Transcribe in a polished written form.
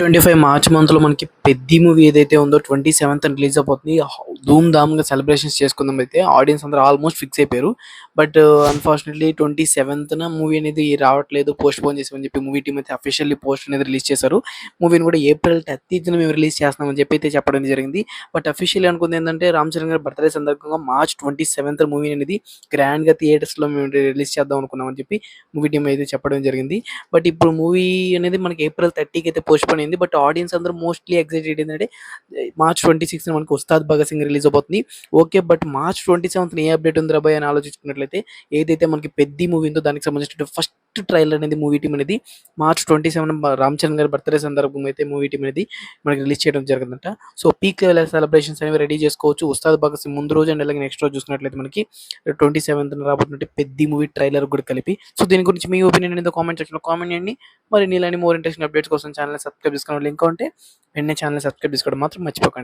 25 March మంత్‌లో మనకి 'Peddi' movie ఏదైతే ఉందో 27థ్ రిలీజ్ అవ్వబోతుంది. ధూమ్ ధామ్‌గా సెలబ్రేషన్స్ చేసుకుందాం అయితే ఆడియన్స్ అందరూ ఆల్మోస్ట్ ఫిక్స్ అయిపోయారు. బట్ అన్‌ఫార్చునేట్‌లీ 27థ్‌న మూవీ అనేది రావట్లేదు. పోస్ట్‌పోన్ చేసామని చెప్పి మూవీ టీమ్ అయితే అఫీషియల్లీ పోస్ట్ అనేది రిలీజ్ చేశారు. మూవీని కూడా ఏప్రిల్ 30థ్‌న మేము రిలీజ్ చేస్తున్నామని చెప్పి అయితే చెప్పడం జరిగింది. బట్ అఫీషియల్లీ అనుకుంది ఏందంటే రామ్ చరణ్ గారి బర్త్‌డే సందర్భంగా మార్చ్ 27థ్ మూవీ అనేది గ్రాండ్‌గా థియేటర్స్‌లో మేము రిలీజ్ చేద్దాం అనుకున్నామని చెప్పి మూవీ టీమ్ అయితే చెప్పడం జరిగింది. బట్ ఇప్పుడు మూవీ అనేది మనకి ఏప్రిల్ 30కి అయితే పోస్ట్‌పోన్ అయింది. బట్ ఆడియన్స్ అందరూ మోస్ట్‌లీ ఎక్సైటెడ్ ఏంటంటే మార్చ్ 26న మనకి 'ఉస్తాద్ భగత్ సింగ్' రిలీజ్ అవబోతుంది. ఓకే. బట్ మార్చ్ 27న ఏ అప్డేట్ ఉందిరా బాయ్ అని ఆలోచించుకున్నట్లయితే ఏదైతే మనకి 'పెద్ది' మూవీ ఉందో దానికి సంబంధించిన ఫస్ట్ ట్రైలర్ అనేది మూవీ టీమ్ అనేది మార్చ్ 27 రామ్ చరణ్ గారి బర్త్‌డే సందర్భంగా అయితే మూవీ టీమ్ అనేది మనకి రిలీజ్ చేయడం జరిగిందంట. సో పీక్ లెవెల్ సెలబ్రేషన్స్ అనేవి రెడీ చేసుకోవచ్చు. 'ఉస్తాద్ భగత్ సింగ్' ముందు రోజు అండ్ అలాగే నెక్స్ట్ రోజు చూసుకున్నట్లయితే మనకి 27న రాబోతున్నట్టు 'పెద్ది' మూవీ ట్రైలర్ కూడా కలిపి. సో దీని గురించి మీ ఒపీనియన్ ఏందో కామెంట్ సెక్షన్‌లో కామెంట్ చేయండి. మరి ఇలాంటి మోర్ ఇంట్రెస్టింగ్ అప్డేట్స్ కోసం ఛానెల్‌ని సబ్స్క్రైబ్ చేసుకోవడం లింక్ ఉంటే వెంటనే ఛానెల్‌ని సబ్స్క్రైబ్ చేసుకోవడం మాత్రం మర్చిపోకండి.